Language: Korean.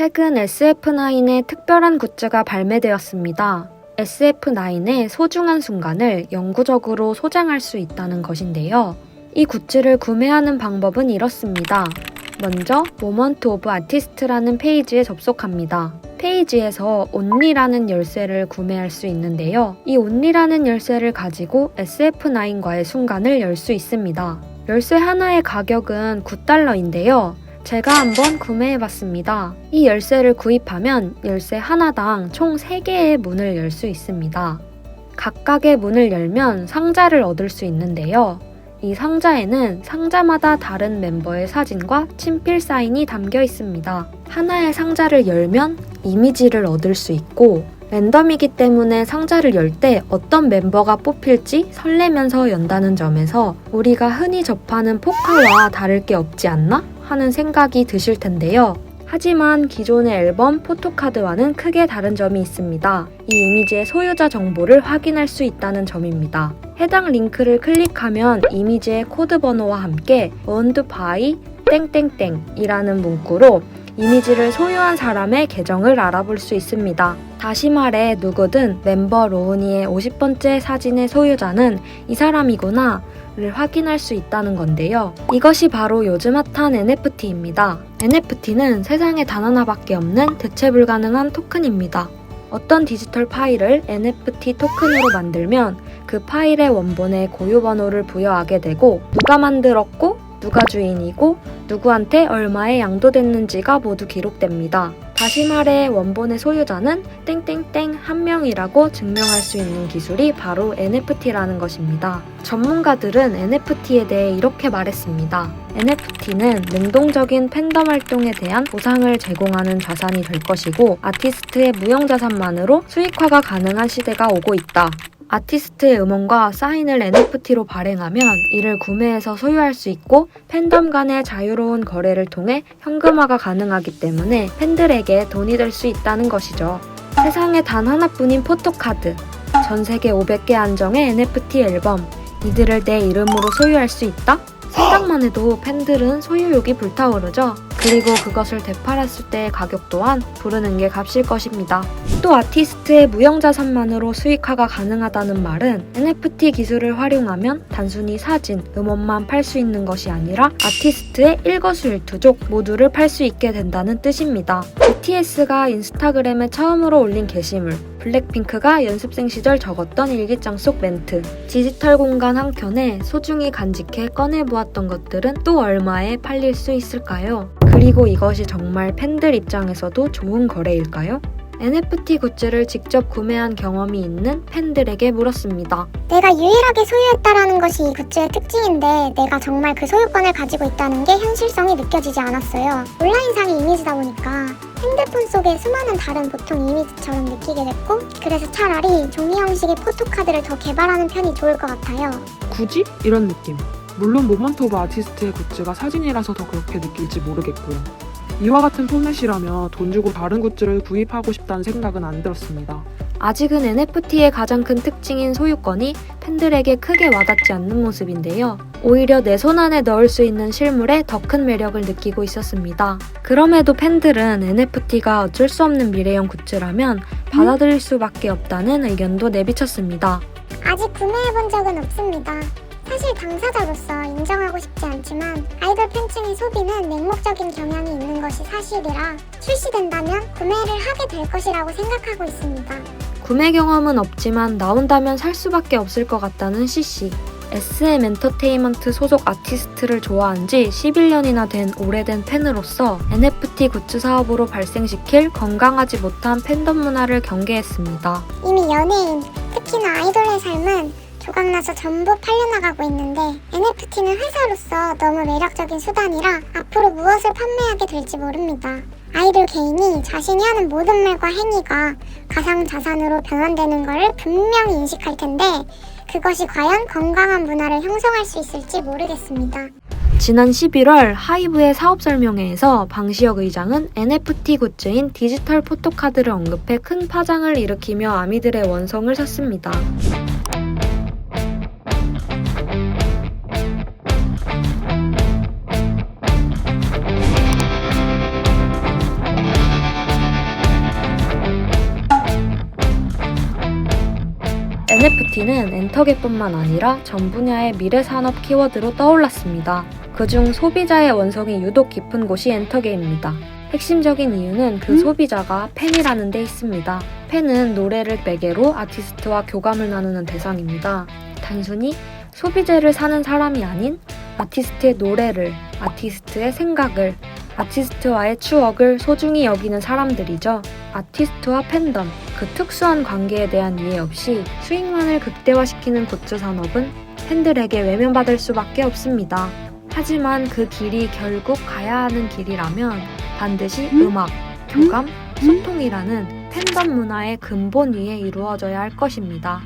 최근 SF9의 특별한 굿즈가 발매되었습니다. SF9의 소중한 순간을 영구적으로 소장할 수 있다는 것인데요. 이 굿즈를 구매하는 방법은 이렇습니다. 먼저 모먼트 오브 아티스트라는 페이지에 접속합니다. 페이지에서 온리라는 열쇠를 구매할 수 있는데요. 이 온리라는 열쇠를 가지고 SF9과의 순간을 열 수 있습니다. 열쇠 하나의 가격은 $9인데요. 제가 한번 구매해봤습니다. 이 열쇠를 구입하면 열쇠 하나당 총 3개의 문을 열 수 있습니다. 각각의 문을 열면 상자를 얻을 수 있는데요. 이 상자에는 상자마다 다른 멤버의 사진과 친필 사인이 담겨 있습니다. 하나의 상자를 열면 이미지를 얻을 수 있고 랜덤이기 때문에 상자를 열 때 어떤 멤버가 뽑힐지 설레면서 연다는 점에서 우리가 흔히 접하는 포카와 다를 게 없지 않나? 하는 생각이 드실 텐데요. 하지만 기존의 앨범 포토카드와는 크게 다른 점이 있습니다. 이 이미지의 소유자 정보를 확인할 수 있다는 점입니다. 해당 링크를 클릭하면 이미지의 코드 번호와 함께 owned by 땡땡땡이라는 문구로 이미지를 소유한 사람의 계정을 알아볼 수 있습니다. 다시 말해 누구든 멤버 로우니의 50번째 사진의 소유자는 이 사람이구나 를 확인할 수 있다는 건데요. 이것이 바로 요즘 핫한 NFT입니다. NFT는 세상에 단 하나밖에 없는 대체 불가능한 토큰입니다. 어떤 디지털 파일을 NFT 토큰으로 만들면 그 파일의 원본에 고유 번호를 부여하게 되고 누가 만들었고 누가 주인이고 누구한테 얼마에 양도됐는지가 모두 기록됩니다. 다시 말해 원본의 소유자는 땡땡땡 한 명이라고 증명할 수 있는 기술이 바로 NFT라는 것입니다. 전문가들은 NFT에 대해 이렇게 말했습니다. NFT는 능동적인 팬덤 활동에 대한 보상을 제공하는 자산이 될 것이고 아티스트의 무형자산만으로 수익화가 가능한 시대가 오고 있다. 아티스트의 음원과 사인을 NFT로 발행하면 이를 구매해서 소유할 수 있고 팬덤 간의 자유로운 거래를 통해 현금화가 가능하기 때문에 팬들에게 돈이 될 수 있다는 것이죠. 세상에 단 하나뿐인 포토카드, 전 세계 500개 안정의 NFT 앨범, 이들을 내 이름으로 소유할 수 있다? 생각만 해도 팬들은 소유욕이 불타오르죠. 그리고 그것을 되팔았을 때의 가격 또한 부르는 게 값일 것입니다. 또 아티스트의 무형자산만으로 수익화가 가능하다는 말은 NFT 기술을 활용하면 단순히 사진, 음원만 팔 수 있는 것이 아니라 아티스트의 일거수일투족 모두를 팔 수 있게 된다는 뜻입니다. BTS가 인스타그램에 처음으로 올린 게시물, 블랙핑크가 연습생 시절 적었던 일기장 속 멘트, 디지털 공간 한 켠에 소중히 간직해 꺼내보았던 것들은 또 얼마에 팔릴 수 있을까요? 그리고 이것이 정말 팬들 입장에서도 좋은 거래일까요? NFT 굿즈를 직접 구매한 경험이 있는 팬들에게 물었습니다. 내가 유일하게 소유했다라는 것이 이 굿즈의 특징인데 내가 정말 그 소유권을 가지고 있다는 게 현실성이 느껴지지 않았어요. 온라인상의 이미지다 보니까 핸드폰 속에 수많은 다른 보통 이미지처럼 느끼게 됐고 그래서 차라리 종이 형식의 포토카드를 더 개발하는 편이 좋을 것 같아요. 굳이? 이런 느낌. 물론 모먼트 오브 아티스트의 굿즈가 사진이라서 더 그렇게 느낄지 모르겠고요. 이와 같은 포맷이라면 돈 주고 다른 굿즈를 구입하고 싶다는 생각은 안 들었습니다. 아직은 NFT의 가장 큰 특징인 소유권이 팬들에게 크게 와닿지 않는 모습인데요. 오히려 내 손 안에 넣을 수 있는 실물에 더 큰 매력을 느끼고 있었습니다. 그럼에도 팬들은 NFT가 어쩔 수 없는 미래형 굿즈라면 받아들일 수밖에 없다는 의견도 내비쳤습니다. 아직 구매해본 적은 없습니다. 사실 당사자로서 인정하고 싶지 않지만 아이돌 팬층의 소비는 맹목적인 경향이 있는 것이 사실이라 출시된다면 구매를 하게 될 것이라고 생각하고 있습니다. 구매 경험은 없지만 나온다면 살 수밖에 없을 것 같다는 CC. SM 엔터테인먼트 소속 아티스트를 좋아한 지 11년이나 된 오래된 팬으로서 NFT 굿즈 사업으로 발생시킬 건강하지 못한 팬덤 문화를 경계했습니다. 이미 연예인, 특히나 아이돌의 삶은 조각나서 전부 팔려나가고 있는데 NFT는 회사로서 너무 매력적인 수단이라 앞으로 무엇을 판매하게 될지 모릅니다. 아이돌 개인이 자신이 하는 모든 말과 행위가 가상자산으로 변환되는 것을 분명히 인식할 텐데 그것이 과연 건강한 문화를 형성할 수 있을지 모르겠습니다. 지난 11월 하이브의 사업 설명회에서 방시혁 의장은 NFT 굿즈인 디지털 포토카드를 언급해 큰 파장을 일으키며 아미들의 원성을 샀습니다. NFT는 엔터계뿐만 아니라 전 분야의 미래 산업 키워드로 떠올랐습니다. 그중 소비자의 원성이 유독 깊은 곳이 엔터계입니다. 핵심적인 이유는 그 소비자가 팬이라는 데 있습니다. 팬은 노래를 매개로 아티스트와 교감을 나누는 대상입니다. 단순히 소비재를 사는 사람이 아닌 아티스트의 노래를, 아티스트의 생각을, 아티스트와의 추억을 소중히 여기는 사람들이죠. 아티스트와 팬덤, 그 특수한 관계에 대한 이해 없이 수익만을 극대화시키는 굿즈 산업은 팬들에게 외면받을 수밖에 없습니다. 하지만 그 길이 결국 가야 하는 길이라면 반드시 음악, 교감, 소통이라는 팬덤 문화의 근본 위에 이루어져야 할 것입니다.